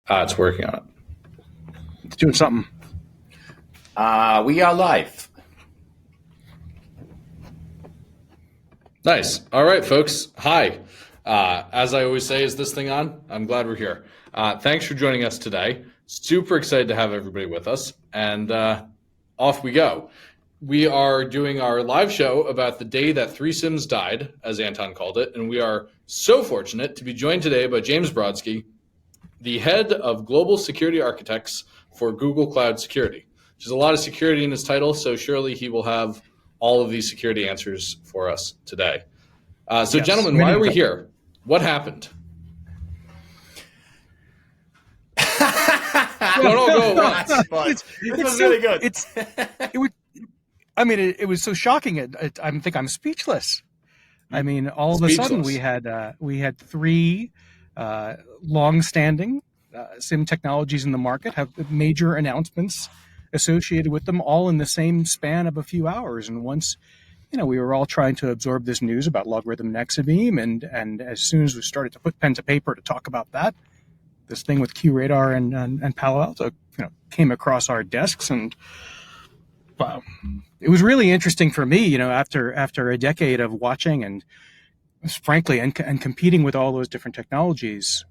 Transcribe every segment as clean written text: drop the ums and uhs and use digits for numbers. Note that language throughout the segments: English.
It's working on it. It's doing something. We are live. Nice. All right, folks. Hi. As I always say, is this thing on? I'm glad we're here. Thanks for joining us today. Super excited to have everybody with us. And off we go. We are doing our live show about the day that 3 SIEMs died, as Anton called it. And we are so fortunate to be joined today by James Brodsky, the head of Global Security Architects for Google Cloud Security. There's a lot of security in his title, so surely he will have all of these security answers for us today. Yes, gentlemen, why are we here? What happened? Don't all go at once. It was really good. It was so shocking. I think I'm speechless. I mean, all of a sudden we had 3 long-standing SIEM technologies in the market have major announcements associated with them, all in the same span of a few hours. And once, we were all trying to absorb this news about logarithm and exabeam, and as soon as we started to put pen to paper to talk about that, this thing with QRadar and Palo Alto, came across our desks, and wow, it was really interesting for me, after a decade of watching and frankly and competing with all those different technologies.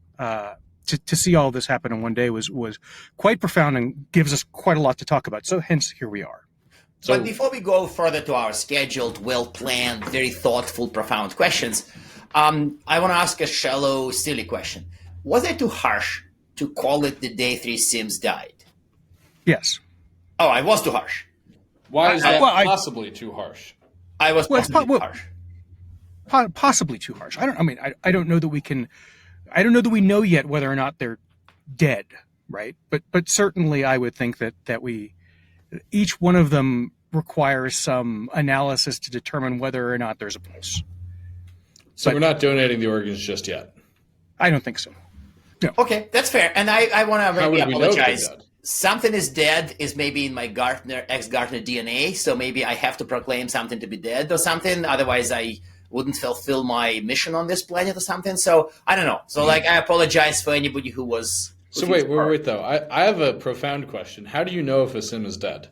To see all this happen in one day was quite profound and gives us quite a lot to talk about. So hence, here we are. But before we go further to our scheduled, well-planned, very thoughtful, profound questions, I want to ask a shallow, silly question. Was it too harsh to call it the day 3 SIEMs died? Yes. Oh, I was too harsh. Why is that possibly too harsh? I was possibly too harsh. Possibly too harsh. I don't know that we can... I don't know that we know yet whether or not they're dead, right? But certainly I would think that each one of them requires some analysis to determine whether or not there's a pulse. So we're not donating the organs just yet? I don't think so. No. Okay, that's fair. And I want to really apologize. Know something is dead is maybe in my ex-Gartner DNA, so maybe I have to proclaim something to be dead or something. Otherwise, I wouldn't fulfill my mission on this planet or something. So I don't know. So I apologize for anybody who was. So wait though. I have a profound question. How do you know if a SIEM is dead?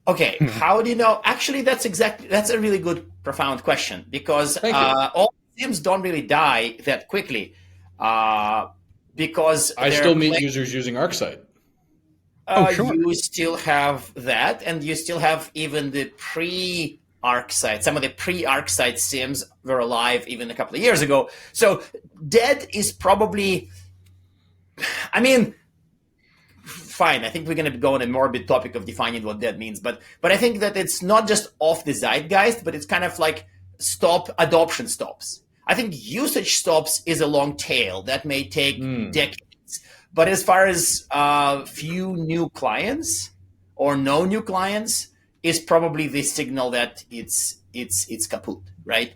Okay. How do you know? Actually, that's a really good, profound question, because all SIEMs don't really die that quickly. Because I still meet users using ArcSight. Sure. You still have that, and you still have even the pre-ArcSight. Some of the pre-ArcSight SIEMs were alive even a couple of years ago. So dead is probably, fine. I think we're going to go on a morbid topic of defining what dead means. But I think that it's not just off the zeitgeist, but it's kind of like adoption stops. I think usage stops is a long tail that may take decades. But as far as few new clients or no new clients is probably the signal that it's kaput, right?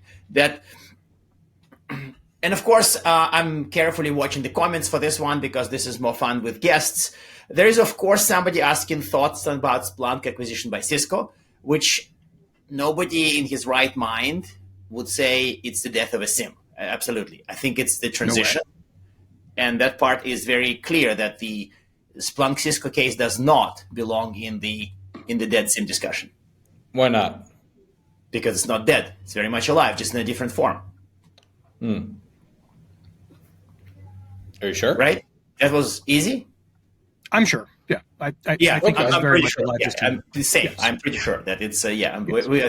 And of course, I'm carefully watching the comments for this one because this is more fun with guests. There is, of course, somebody asking thoughts about Splunk acquisition by Cisco, which nobody in his right mind would say it's the death of a SIEM. Absolutely. I think it's the transition. No, and that part is very clear that the Splunk Cisco case does not belong in the dead SIEM discussion. Why not? Because it's not dead. It's very much alive, just in a different form. Are you sure? Right? That was easy? I'm sure. Yeah. I think I'm very pretty much sure. alive. Yeah, I'm the same. Yes. I'm pretty sure that it's, I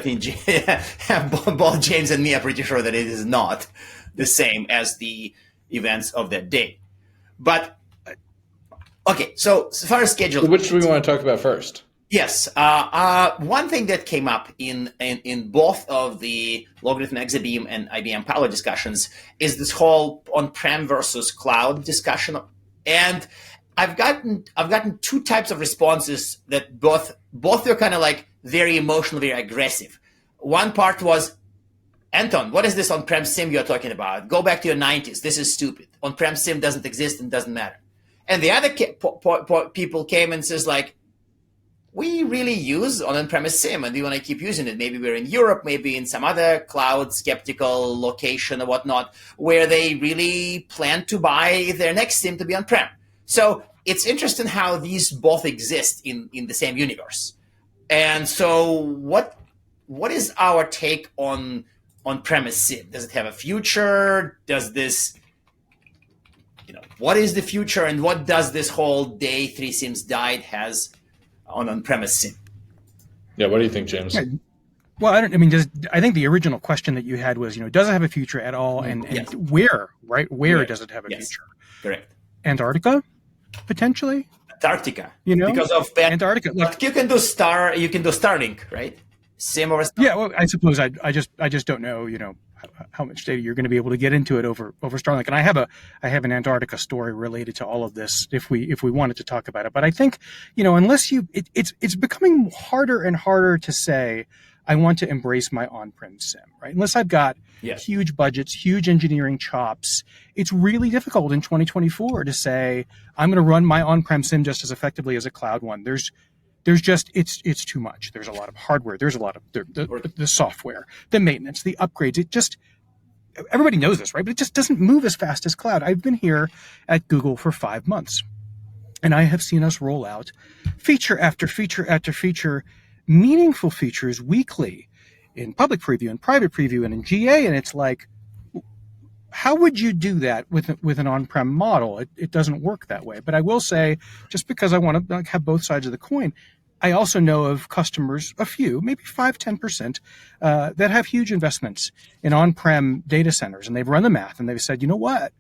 think both James and me are pretty sure that it is not the same as the events of that day. But, okay, so as far as schedule. Which do we want to talk about first? Yes. One thing that came up in both of the logarithm exabeam and IBM Palo discussions is this whole on-prem versus cloud discussion. And I've gotten 2 types of responses that both were kind of like very emotional, very aggressive. One part was, Anton, what is this on-prem SIEM you're talking about? Go back to your 90s. This is stupid. On-prem SIEM doesn't exist and doesn't matter. And the other people came and says like, we really use on-premise SIEM and we want to keep using it. Maybe we're in Europe, maybe in some other cloud skeptical location or whatnot, where they really plan to buy their next SIEM to be on-prem. So it's interesting how these both exist in the same universe. And so what is our take on on-premise SIEM? Does it have a future? Does this, what is the future, and what does this whole day 3 SIEMs died has on-premise SIEM? Yeah, what do you think, James? Yeah. Well, I think the original question that you had was, does it have a future at all, and Yes. where, right? Where Yes. does it have a Yes. future? Correct. Potentially. Antarctica, You know? because of bad. Antarctica. Look, But you can do Starlink, right? SIEM over Starlink. yeah, well, I suppose I just don't know, how much data you're going to be able to get into it over Starlink. And I have an Antarctica story related to all of this if we wanted to talk about it. But I think, unless it's becoming harder and harder to say I want to embrace my on-prem SIEM, right? Unless I've got huge budgets, huge engineering chops, it's really difficult in 2024 to say I'm going to run my on-prem SIEM just as effectively as a cloud one. There's just it's too much. There's a lot of hardware. There's a lot of the software, the maintenance, the upgrades. It just, everybody knows this, right? But it just doesn't move as fast as cloud. I've been here at Google for 5 months, and I have seen us roll out feature after feature after feature, meaningful features weekly in public preview and private preview and in GA. And it's like, how would you do that with an on-prem model? It doesn't work that way. But I will say, just because I want to have both sides of the coin, I also know of customers, a few, maybe 5-10%, that have huge investments in on-prem data centers. And they've run the math and they've said, you know what?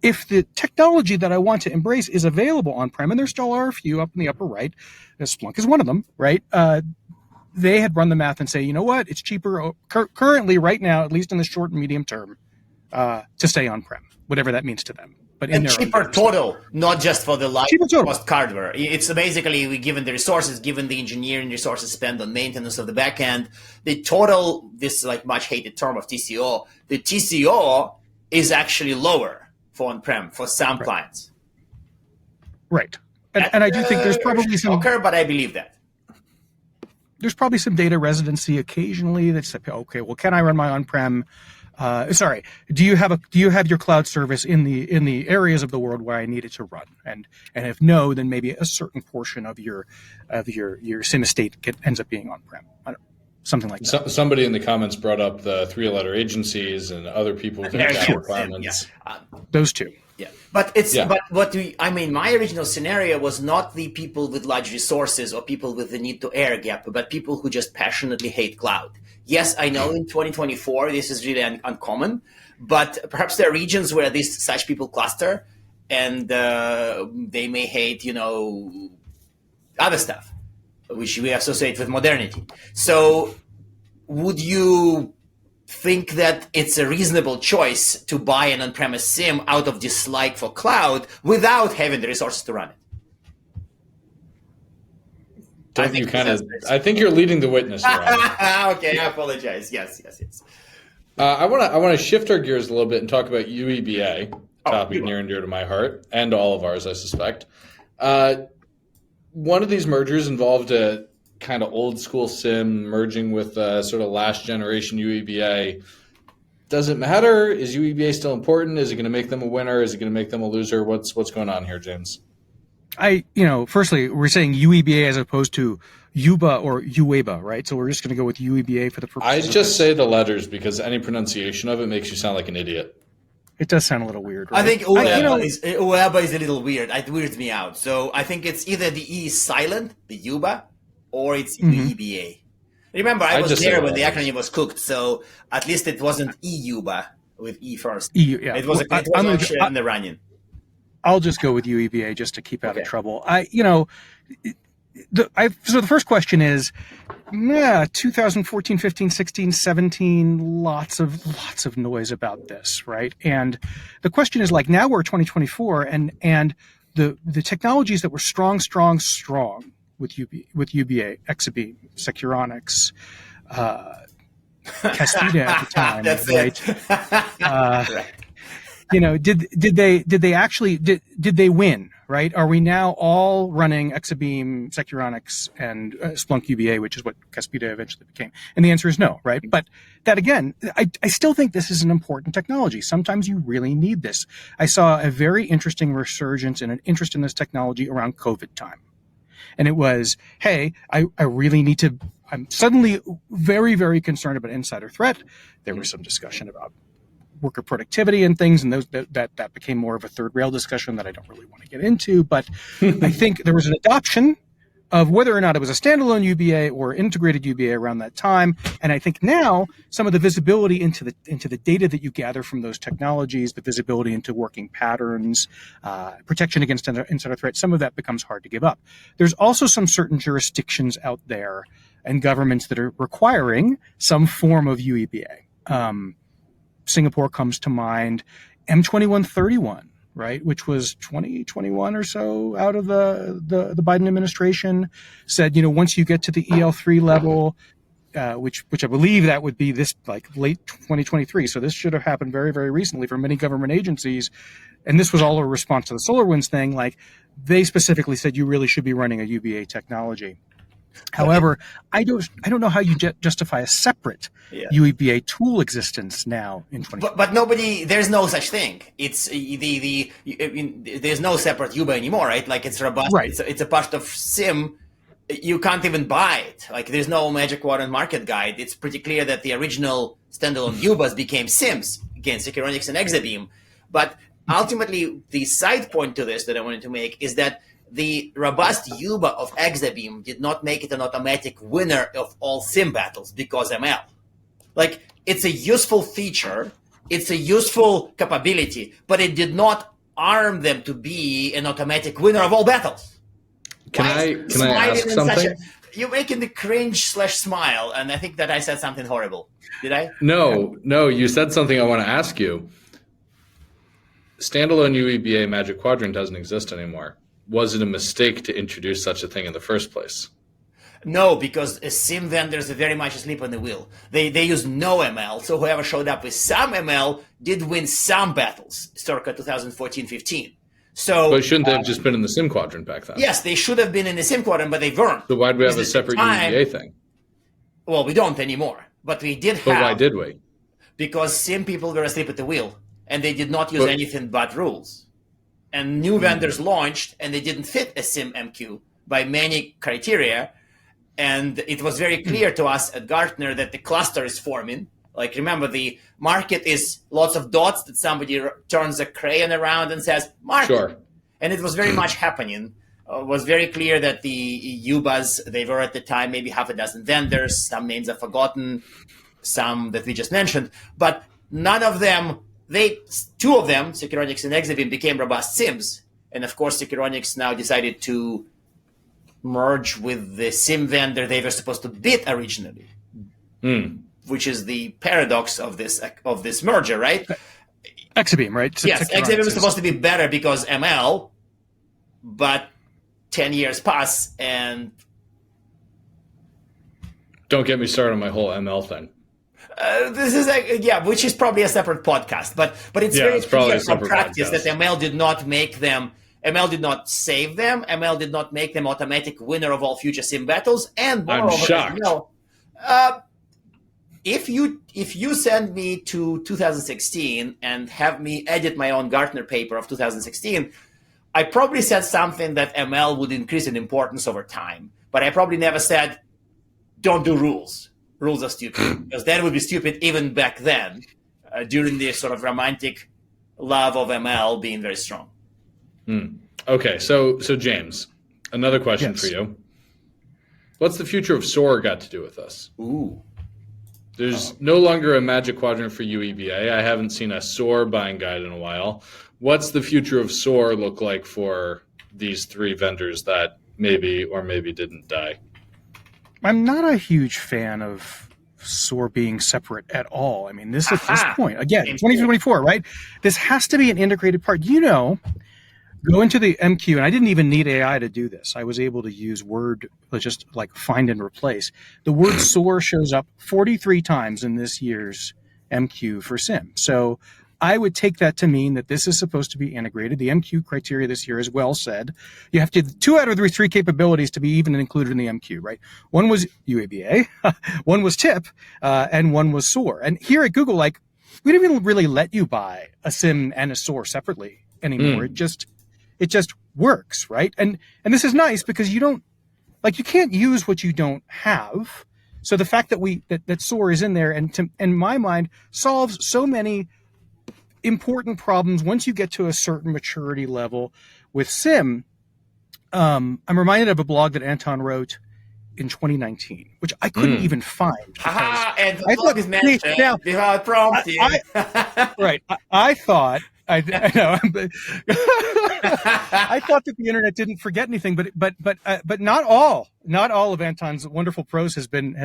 If the technology that I want to embrace is available on-prem, and there still are a few up in the upper right, Splunk is one of them, right? They had run the math and say, you know what? It's cheaper currently right now, at least in the short and medium term, to stay on-prem, whatever that means to them. But in And their cheaper total, not just for the live cost hardware. It's basically, we given the resources, given the engineering resources spent on maintenance of the backend, the total, this like much hated term of TCO, the TCO is actually lower for on-prem for some clients. Right. And I do think there's probably some shocker, but I believe that. There's probably some data residency occasionally that's okay, well, can I run my on-prem? Do you have your cloud service in the areas of the world where I need it to run? And if no, then maybe a certain portion of your SIEM estate ends up being on-prem. Something like that. Somebody in the comments brought up the 3-letter agencies and other people with requirements. Yeah. Those two. Yeah, but my original scenario was not the people with large resources or people with the need to air gap, but people who just passionately hate cloud. Yes, I know in 2024 this is really uncommon, but perhaps there are regions where such people cluster, and they may hate, other stuff, which we associate with modernity. So, would you think that it's a reasonable choice to buy an on-premise SIEM out of dislike for cloud without having the resources to run it? I think you're leading the witness. Okay, I apologize. Yes. I want to shift our gears a little bit and talk about UEBA, topic near and dear to my heart and all of ours, I suspect. One of these mergers involved a kind of old school SIEM merging with sort of last generation UEBA. Does it matter? Is UEBA still important? Is it going to make them a winner? Is it going to make them a loser? What's going on here, James? Firstly, we're saying UEBA as opposed to UBA or UEBA, right? So we're just going to go with UEBA for the purpose. I just say the letters because any pronunciation of it makes you sound like an idiot. It does sound a little weird, right? I think UEBA is a little weird. It weirds me out. So I think it's either the E is silent, the UBA, or it's UEBA. Remember, I was there when the acronym was cooked, so at least it wasn't EUBA with E first. Yeah. It was actually in the running. I'll just go with UEBA just to keep out of trouble. So the first question is, 2014, 15, 16, 17, lots of noise about this, right? And the question is like, now we're 2024 and the technologies that were strong with UBA, Exabeam, Securonics, Castida at the time, That's right? it. Right. did they win? Right? Are we now all running Exabeam, Securonix, and Splunk UBA, which is what Caspita eventually became? And the answer is no, right? But that again, I still think this is an important technology. Sometimes you really need this. I saw a very interesting resurgence and an interest in this technology around COVID time. And it was, hey, I really need to, I'm suddenly very, very concerned about insider threat. There was some discussion about worker productivity and things, and that became more of a third rail discussion that I don't really want to get into. But I think there was an adoption of whether or not it was a standalone UBA or integrated UBA around that time. And I think now some of the visibility into the data that you gather from those technologies, the visibility into working patterns, protection against insider threat, some of that becomes hard to give up. There's also some certain jurisdictions out there and governments that are requiring some form of UEBA. Singapore comes to mind, M2131, right, which was 2021 or so out of the Biden administration, said, once you get to the EL3 level, which I believe that would be this like late 2023. So this should have happened very, very recently for many government agencies. And this was all a response to the SolarWinds thing. Like they specifically said, you really should be running a UBA technology. However, I don't know how you justify a separate UEBA tool existence now in 2020. But nobody, there's no such thing. It's there's no separate UEBA anymore, right? Like it's robust. Right. It's a part of SIEM. You can't even buy it. Like there's no Magic Quadrant market guide. It's pretty clear that the original standalone UEBAs became SIEMs, again, Securonix and Exabeam. But ultimately, the side point to this that I wanted to make is that the robust UEBA of Exabeam did not make it an automatic winner of all SIEM battles because ML. Like, it's a useful feature, it's a useful capability, but it did not arm them to be an automatic winner of all battles. Can I ask something? You're making the cringe/smile, and I think that I said something horrible. Did I? No, you said something I want to ask you. Standalone UEBA Magic Quadrant doesn't exist anymore. Was it a mistake to introduce such a thing in the first place? No, because SIEM vendors are very much asleep on the wheel. They use no ML, so whoever showed up with some ML did win some battles, circa 2014-15. So, but shouldn't they have just been in the SIEM quadrant back then? Yes, they should have been in the SIEM quadrant, but they weren't. So why do we have a separate UEBA thing? Well, we don't anymore, but we did have. But why did we? Because SIEM people were asleep at the wheel, and they did not use anything but rules. And new vendors launched, and they didn't fit a SIEM MQ by many criteria. And it was very clear to us at Gartner that the cluster is forming. Like, remember, the market is lots of dots that somebody turns a crayon around and says, market. Sure. And it was very much happening. It was very clear that the UBAs, they were at the time maybe half a dozen vendors. Some names are forgotten, some that we just mentioned. But none of them, two of them, Securonix and Exabeam, became robust SIEMs. And of course, Securonix now decided to merge with the SIEM vendor they were supposed to beat originally, which is the paradox of this merger, right? Exabeam, right? Yes, Exabeam is supposed to be better because ML, but 10 years pass and... Don't get me started on my whole ML thing. This is which is probably a separate podcast, but it's very clear from practice that ML did not make them. ML did not save them. ML did not make them automatic winner of all future SIEM battles. And moreover, I'm shocked. If you send me to 2016 and have me edit my own Gartner paper of 2016, I probably said something that ML would increase in importance over time. But I probably never said, don't do rules. Rules are stupid. Because that would be stupid even back then, during the sort of romantic love of ML being very strong. Okay, so James, another question for you. What's the future of SOAR got to do with us? Ooh. There's no longer a Magic Quadrant for UEBA. I haven't seen a SOAR buying guide in a while. What's the future of SOAR look like for these three vendors that maybe or maybe didn't die? I'm not a huge fan of SOAR being separate at all. I mean, this at this point, again, 2024, right? This has to be an integrated part. Go into the MQ, and I didn't even need AI to do this. I was able to use Word, just like find and replace. The word SOAR shows up 43 times in this year's MQ for SIEM. So I would take that to mean that this is supposed to be integrated. The MQ criteria this year is well said. You have to have 2 out of the 3 capabilities to be even included in the MQ, right? One was UEBA, one was TIP, and one was SOAR. And here at Google, like, we don't even really let you buy a SIEM and a SOAR separately anymore. It just works, right? And this is nice because you can't use what you don't have. So the fact that SOAR is in there, and in my mind, solves so many important problems once you get to a certain maturity level with SIEM. I'm reminded of a blog that Anton wrote in 2019, which I couldn't even find. And the blog is mentioned without prompting. Right. I thought I know. I thought that the internet didn't forget anything, but not all of Anton's wonderful prose has been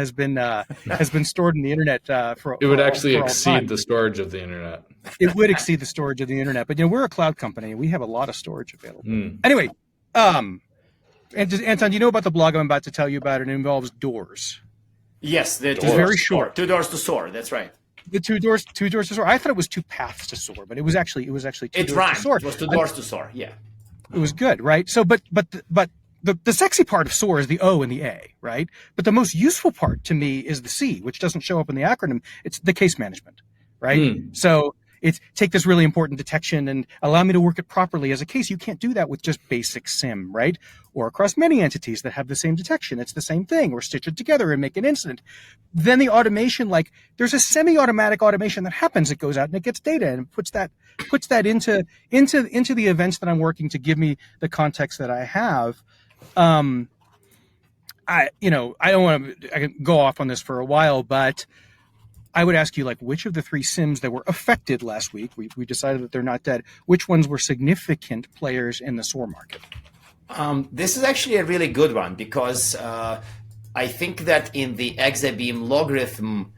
stored in the internet for. It would actually for exceed the storage of the internet. It would exceed the storage of the internet, but we're a cloud company and we have a lot of storage available. Anyway, Anton, do you know about the blog I'm about to tell you about? It involves doors. Yes, it's very short. 2 doors to SOAR. That's right. The two doors to SOAR. I thought it was 2 paths to SOAR, but it was actually 2 doors to SOAR. It was 2 doors to SOAR. Yeah, it was good, right? So, but the sexy part of SOAR is the O and the A, right? But the most useful part to me is the C, which doesn't show up in the acronym. It's the case management, right? So it's take this really important detection and allow me to work it properly as a case. You can't do that with just basic SIEM, right? Or across many entities that have the same detection. It's the same thing, or stitch it together and make an incident. Then the automation, like there's a semi-automatic automation that happens. It goes out and it gets data and puts that into the events that I'm working to give me the context that I have. I don't want to, I can go off on this for a while, but I would ask you, like, which of the 3 SIEMs that were affected last week, we decided that they're not dead, which ones were significant players in the SOAR market? This is actually a really good one because I think that in the Exabeam logarithm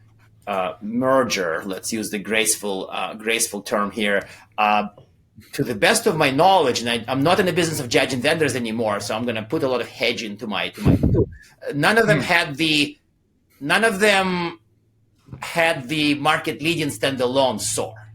merger, let's use the graceful term here, to the best of my knowledge, and I'm not in the business of judging vendors anymore, so I'm going to put a lot of hedge into my none of them had the market leading standalone SOAR.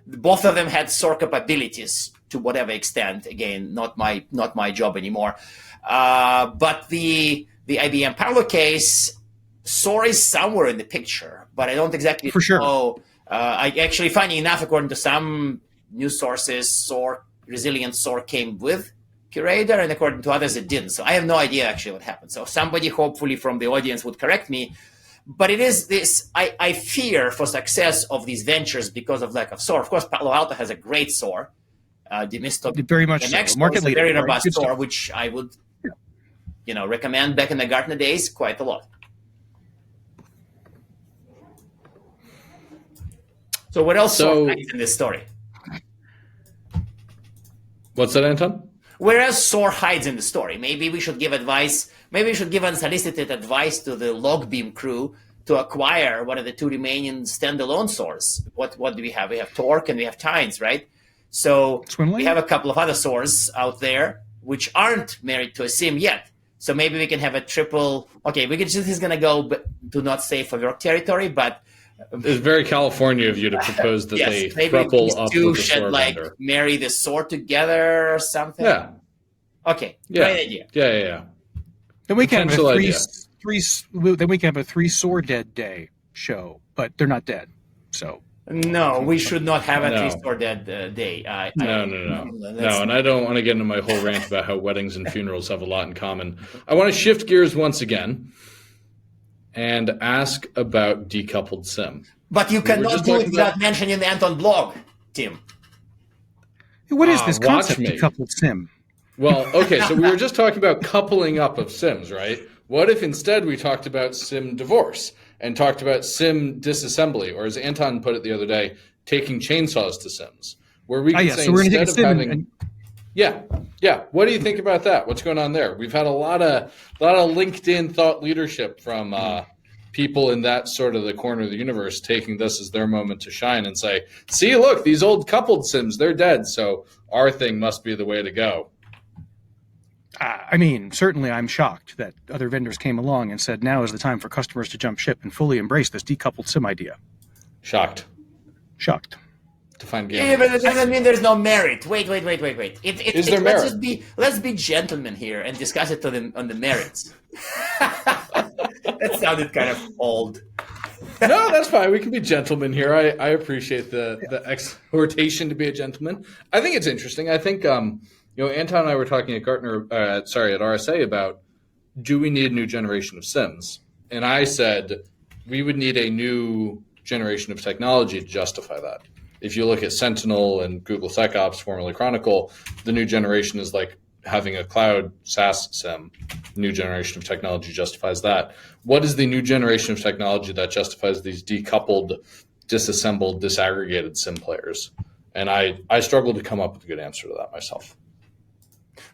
Both of them had SOAR capabilities to whatever extent. Again, not my job anymore. But the IBM Palo case, SOAR is somewhere in the picture, but I don't exactly know. I actually, funny enough, according to some news sources, resilient SOAR came with Curator, and according to others, it didn't. So I have no idea actually what happened. So somebody, hopefully from the audience, would correct me. But it is this, I fear for success of these ventures because of lack of SOAR. Of course, Palo Alto has a great SOAR. Very much so. Market leader, very robust SOAR, which I would recommend back in the Gartner days quite a lot. So what else hides in this story? What's that, Anton? Whereas SOAR hides in the story. Maybe we should give advice. Maybe we should give unsolicited advice to the LogBeam crew to acquire one of the 2 remaining standalone SOARs. What do we have? We have Torque and we have Tines, right? So we have a couple of other SOARs out there which aren't married to a SIEM yet. So maybe we can have a triple. Okay, this is going to go to not safe for work territory, but it's very California of you to propose that yes, they thruple up with the SOAR vendor. Marry the SOAR together or something. Yeah. Okay. Yeah. Great idea. Yeah. Then we can have then we can have a 3 SOAR dead day show, but they're not dead. So no, we should not have a 3 SOAR dead day. No. And I don't want to get into my whole rant about how weddings and funerals have a lot in common. I want to shift gears once again and ask about decoupled SIEM. But you cannot do it without mentioning the Anton blog, Tim. What is this concept, decoupled SIEM? Well, okay, so we were just talking about coupling up of SIEMs, right? What if instead we talked about SIEM divorce and talked about SIEM disassembly, or as Anton put it the other day, taking chainsaws to SIEMs, where we can say instead of having... Yeah. What do you think about that? What's going on there? We've had a lot of LinkedIn thought leadership from people in that sort of the corner of the universe taking this as their moment to shine and say, see, look, these old coupled SIEMs, they're dead, so our thing must be the way to go. I mean, certainly I'm shocked that other vendors came along and said, now is the time for customers to jump ship and fully embrace this decoupled SIEM idea. Shocked. to find Yeah, gaming. but it doesn't mean there's no merit. Wait. Is there merit? Let's be gentlemen here and discuss it on the merits. That sounded kind of old. No, that's fine. We can be gentlemen here. I appreciate the exhortation to be a gentleman. I think it's interesting. I think Anton and I were talking at at RSA about, do we need a new generation of SIEMs? And I said we would need a new generation of technology to justify that. If you look at Sentinel and Google SecOps, formerly Chronicle, the new generation is like having a cloud SaaS SIEM. New generation of technology justifies that. What is the new generation of technology that justifies these decoupled, disassembled, disaggregated SIEM players? And I struggle to come up with a good answer to that myself.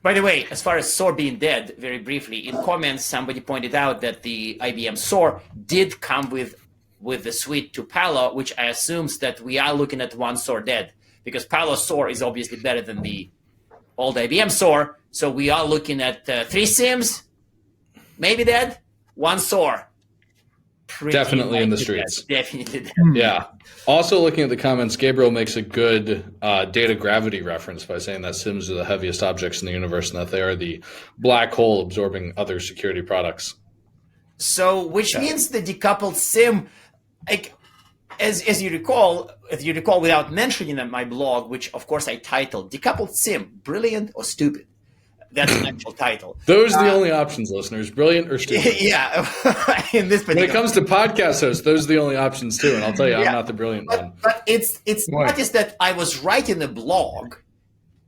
By the way, as far as SOAR being dead, very briefly, in comments, somebody pointed out that the IBM SOAR did come with the suite to Palo, which I assumes that we are looking at one SOAR dead, because Palo SOAR is obviously better than the old IBM SOAR. So we are looking at 3 SIEMs, maybe dead, 1 SOAR. Definitely in the streets. Definitely dead. Yeah. Also looking at the comments, Gabriel makes a good data gravity reference by saying that SIEMs are the heaviest objects in the universe and that they are the black hole absorbing other security products. So, which means the decoupled SIEM, like, as you recall, without mentioning in my blog, which of course I titled "Decoupled SIEM: Brilliant or Stupid." That's the actual title. Those are the only options, listeners: brilliant or stupid. Yeah, in this particular. When it comes to podcast hosts, those are the only options too. And I'll tell you, I'm not the brilliant one. But it's not just that I was writing a blog.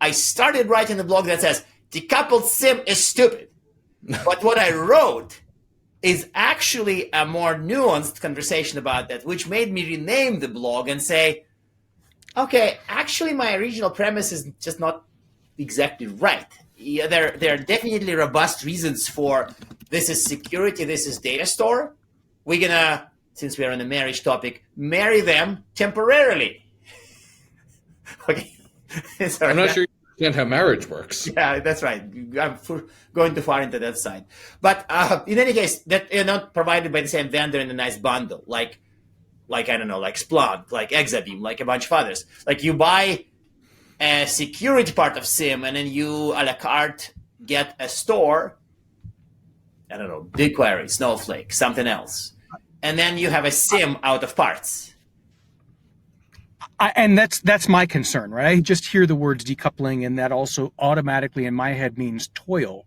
I started writing a blog that says "Decoupled SIEM is stupid," but what I wrote is actually a more nuanced conversation about that, which made me rename the blog and say, okay, actually my original premise is just not exactly right. Yeah, there are definitely robust reasons for this is security, this is data store. We're gonna, since we're on the marriage topic, marry them temporarily. Okay. Sorry. I'm not sure you understand how marriage works. Yeah, that's right. I'm going too far into that side. But in any case, that are not provided by the same vendor in a nice bundle, like I don't know, like Splunk, like Exabeam, like a bunch of others. Like you buy a security part of SIEM, and then you a la carte get a store. I don't know, BigQuery, Snowflake, something else, and then you have a SIEM out of parts. And that's my concern, right? I just hear the words decoupling, and that also automatically in my head means toil,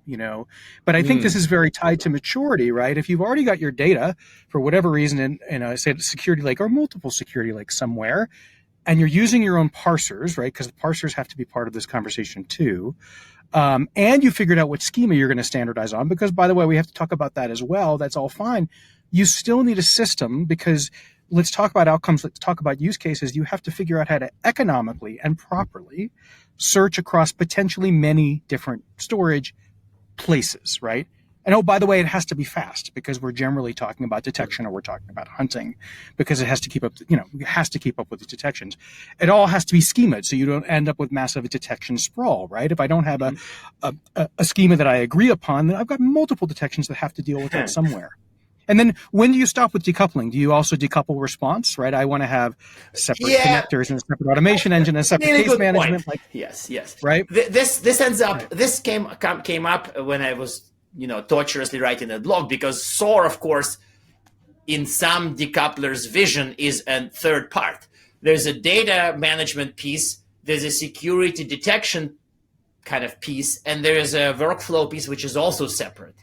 But I think this is very tied to maturity, right? If you've already got your data for whatever reason in say a security lake or multiple security lakes somewhere, and you're using your own parsers, right? Because the parsers have to be part of this conversation too. And you figured out what schema you're going to standardize on, because by the way, we have to talk about that as well. That's all fine. You still need a system, because let's talk about outcomes. Let's talk about use cases. You have to figure out how to economically and properly search across potentially many different storage places, right? And oh, by the way, it has to be fast, because we're generally talking about detection, or we're talking about hunting, because it has to keep up, it has to keep up with the detections. It all has to be schemaed, so you don't end up with massive detection sprawl, right? If I don't have a schema that I agree upon, then I've got multiple detections that have to deal with that somewhere. And then when do you stop with decoupling? Do you also decouple response, right? I want to have separate connectors and a separate automation engine and a separate case management. Yes. Right? This ends up, this came up when I was, torturously writing a blog, because SOAR, of course, in some decouplers' vision is a third part. There's a data management piece, there's a security detection kind of piece, and there is a workflow piece, which is also separate.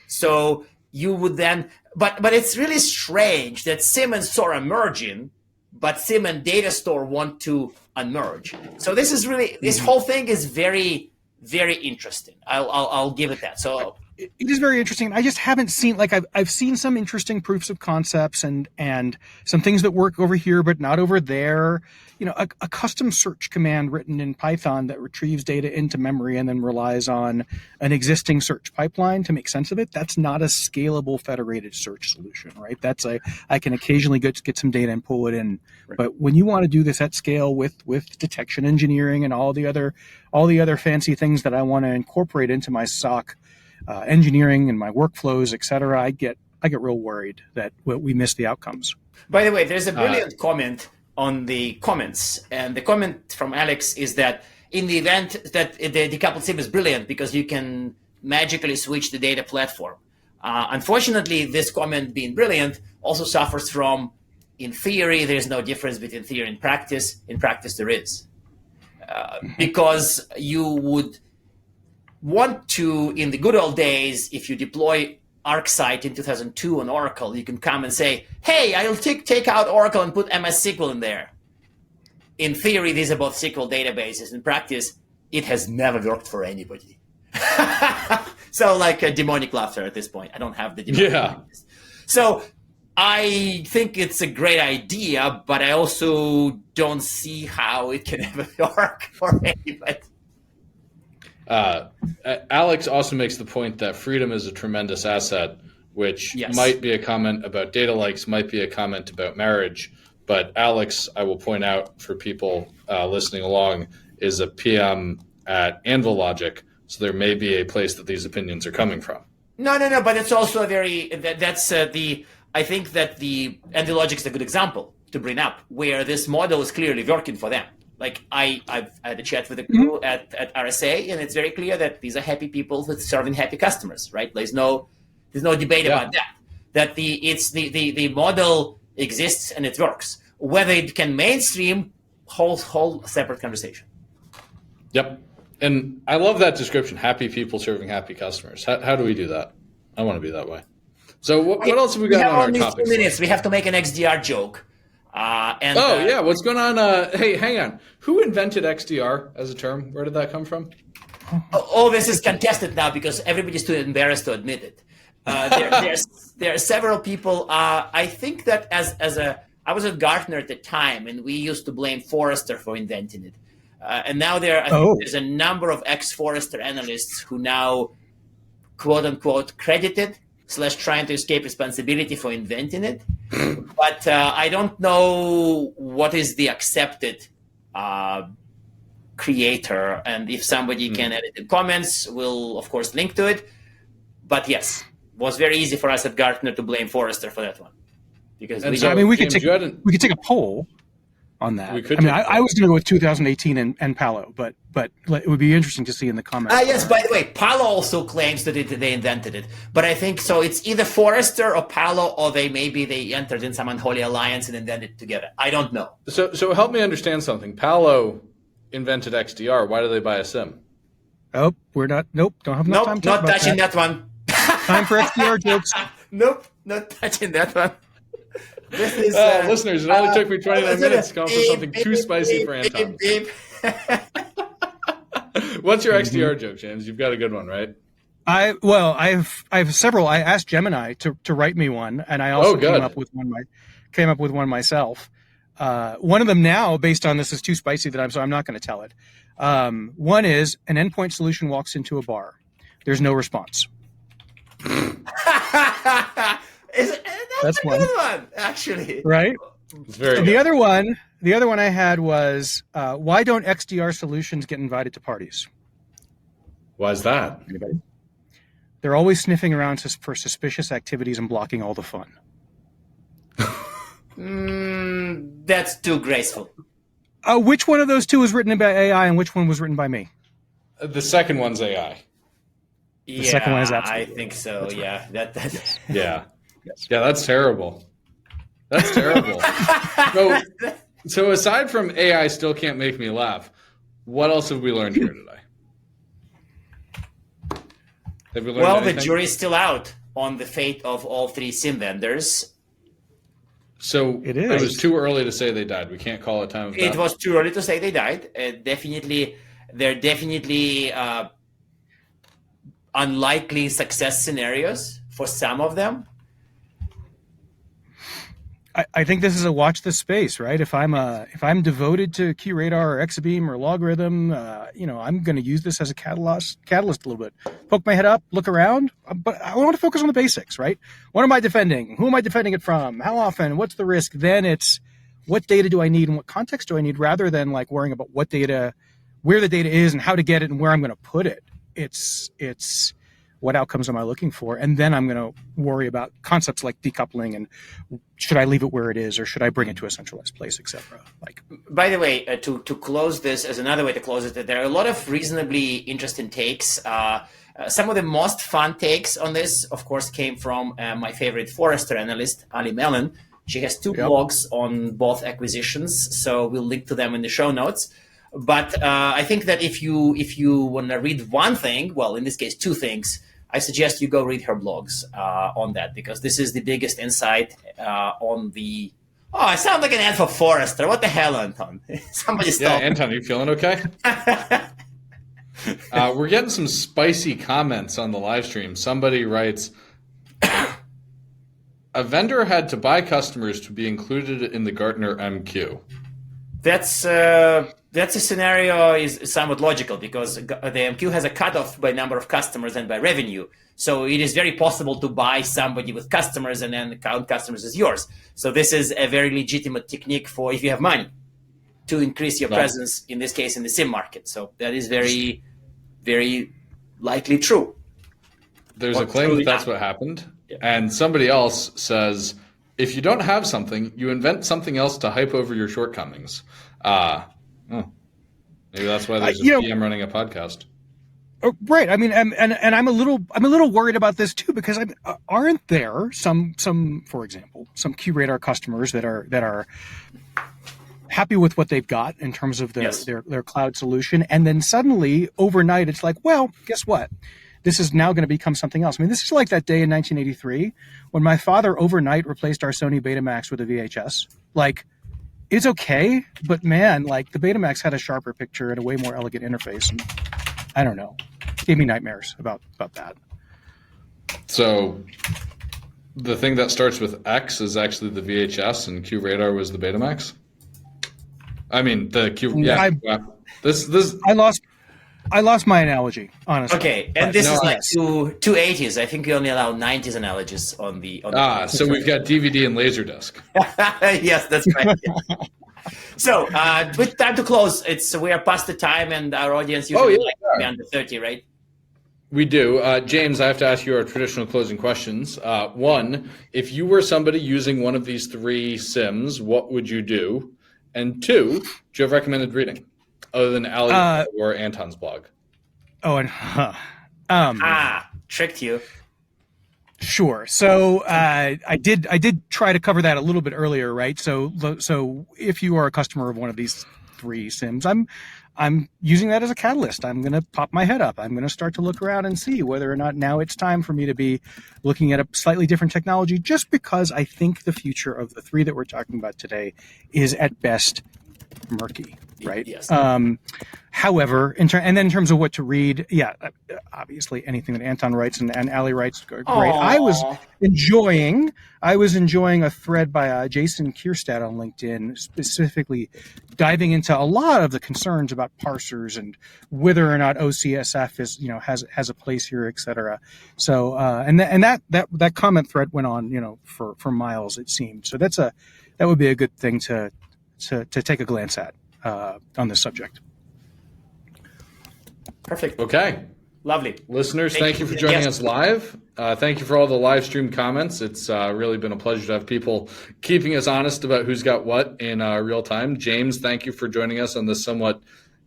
So you would then, but it's really strange that SIEM and SOAR are merging, but SIEM and data store want to unmerge. So this is really, this whole thing is very, very interesting. I'll give it that. So it is very interesting. I just haven't seen, I've seen some interesting proofs of concepts and some things that work over here but not over there. A custom search command written in Python that retrieves data into memory and then relies on an existing search pipeline to make sense of it. That's not a scalable federated search solution, right? I can occasionally get some data and pull it in. Right. But when you want to do this at scale with detection engineering and all the other fancy things that I want to incorporate into my SOC engineering and my workflows, et cetera, I get real worried that we miss the outcomes. By the way, there's a brilliant comment on the comments. And the comment from Alex is that in the event that the decoupled SIEM is brilliant because you can magically switch the data platform. Unfortunately, this comment being brilliant also suffers from, in theory, there's no difference between theory and practice. In practice, there is. Because you would want to, in the good old days, if you deploy ArcSight in 2002 on Oracle, you can come and say, hey, I'll take out Oracle and put MS SQL in there. In theory, these are both SQL databases. In practice, it has never worked for anybody. So like a demonic laughter at this point. I don't have the demonic laughter. So I think it's a great idea, but I also don't see how it can ever work for anybody. Alex also makes the point that freedom is a tremendous asset, which might be a comment about data lakes, might be a comment about marriage. But Alex, I will point out for people listening along, is a PM at Anvil Logic. So there may be a place that these opinions are coming from. No, but it's also a very, I think that the Anvil Logic is a good example to bring up, where this model is clearly working for them. Like I've had a chat with the crew at RSA, and it's very clear that these are happy people with serving happy customers, right? There's no debate about that. That the model exists and it works. Whether it can mainstream, whole separate conversation. Yep. And I love that description, happy people serving happy customers. How do we do that? I want to be that way. So what else have we got on our topic? 2 minutes. We have to make an XDR joke. What's going on? Hey, hang on. Who invented XDR as a term? Where did that come from? This is contested now because everybody's too embarrassed to admit it. There are several people. I think that I was at Gartner at the time, and we used to blame Forrester for inventing it. And now there's a number of ex-Forrester analysts who now, quote unquote, credited / trying to escape responsibility for inventing it. But I don't know what is the accepted creator. And if somebody can edit the comments, we'll, of course, link to it. But yes, it was very easy for us at Gartner to blame Forrester for that one. Because we could take a poll on that. I was going to go with 2018 and Palo, but it would be interesting to see in the comments. Yes, by the way, Palo also claims that they invented it. But I think so it's either Forrester or Palo, or they entered in some unholy alliance and invented it together. I don't know. So help me understand something. Palo invented XDR. Why do they buy a SIEM? Oh, we're not. Nope, don't have enough time to talk about touching that one. Time for XDR jokes. Nope, not touching that one. This is, listeners, it only took me 29 minutes to come up with something too spicy for Anton. What's your XDR joke, James? You've got a good one, right? I have several. I asked Gemini to write me one, and I also came up with one myself. One of them now, based on this, is too spicy so I'm not going to tell it. One is an endpoint solution walks into a bar. There's no response. That's a good one, actually. Right? It's very good. The other one I had was, why don't XDR solutions get invited to parties? Why is that? Anybody? They're always sniffing around for suspicious activities and blocking all the fun. That's too graceful. Which one of those two was written by AI and which one was written by me? The second one's AI. The second one is absolutely. I think so. Yeah. Yes. Yeah. Yes. Yeah, that's terrible. That's terrible. So aside from AI still can't make me laugh, what else have we learned here today? Have we learned anything? The jury's still out on the fate of all three SIEM vendors. So it is. It was too early to say they died. We can't call it time of death. It was too early to say they died. They're definitely unlikely success scenarios for some of them. I think this is a watch this space, right? If I'm devoted to QRadar or Exabeam or Logarithm, I'm going to use this as a catalyst a little bit. Poke my head up, look around, but I want to focus on the basics, right? What am I defending? Who am I defending it from? How often? What's the risk? Then it's what data do I need and what context do I need, rather than like worrying about what data, where the data is and how to get it and where I'm going to put it. It's what outcomes am I looking for? And then I'm going to worry about concepts like decoupling and should I leave it where it is or should I bring it to a centralized place, etc. Like, by the way, to close this, as another way to close it, there are a lot of reasonably interesting takes. Some of the most fun takes on this, of course, came from my favorite Forrester analyst, Ali Mellon. She has two blogs on both acquisitions, so we'll link to them in the show notes. But I think that if you want to read one thing, well, in this case, two things, I suggest you go read her blogs on that, because this is the biggest insight on the... Oh, I sound like an ad for Forrester. What the hell, Anton? Somebody stop. Yeah, Anton, are you feeling okay? We're getting some spicy comments on the live stream. Somebody writes, a vendor had to buy customers to be included in the Gartner MQ. That's a scenario is somewhat logical, because the MQ has a cutoff by number of customers and by revenue. So it is very possible to buy somebody with customers and then count customers as yours. So this is a very legitimate technique for if you have money to increase your presence, in this case, in the SIEM market. So that is very, very likely true. There's a claim that that's what happened. Yeah. And somebody else says, if you don't have something, you invent something else to hype over your shortcomings. Maybe that's why there's a PM running a podcast. Right. I mean, and I'm a little worried about this too, because aren't there some, for example, some QRadar customers that are happy with what they've got in terms of their cloud solution, and then suddenly overnight it's like, well, guess what? This is now going to become something else. I mean, this is like that day in 1983 when my father overnight replaced our Sony Betamax with a VHS. Like, it's okay, but man, like the Betamax had a sharper picture and a way more elegant interface. And I don't know. It gave me nightmares about that. So the thing that starts with X is actually the VHS and QRadar was the Betamax? I mean, the Q... Yeah. I lost my analogy, honestly. Okay, and this is like two 80s. I think we only allow 90s analogies on the so we've got DVD and Laserdisc. Yes, that's right. So, with time to close, we are past the time, and our audience usually like to be under 30, right? We do. James, I have to ask you our traditional closing questions. One, if you were somebody using one of these three SIEMs, what would you do? And two, do you have recommended reading other than Ali or Anton's blog? Oh, and tricked you. Sure. So I did try to cover that a little bit earlier, right? So if you are a customer of one of these three SIEMs, I'm using that as a catalyst. I'm going to pop my head up. I'm going to start to look around and see whether or not now it's time for me to be looking at a slightly different technology, just because I think the future of the three that we're talking about today is at best murky, right? Yes. However, in terms of what to read, obviously anything that Anton writes and Ali writes, great. I was enjoying a thread by Jason Kierstad on LinkedIn, specifically diving into a lot of the concerns about parsers and whether or not OCSF is has a place here, et cetera. So and that comment thread went on for miles, it seemed. So that would be a good thing to take a glance at on this subject. Perfect. Okay. Lovely. Listeners, thank you for joining us live. Thank you for all the live stream comments. It's really been a pleasure to have people keeping us honest about who's got what in real time. James, thank you for joining us on this somewhat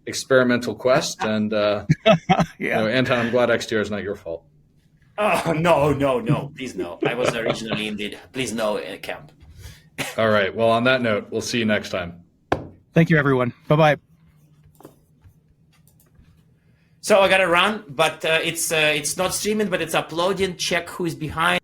experimental quest. And Anton, I'm glad XDR is not your fault. Oh, no. Please no. I was originally indeed. Please no, Camp. All right. Well, on that note, we'll see you next time. Thank you, everyone. Bye-bye. So I got to run, but it's not streaming, but it's uploading. Check who is behind.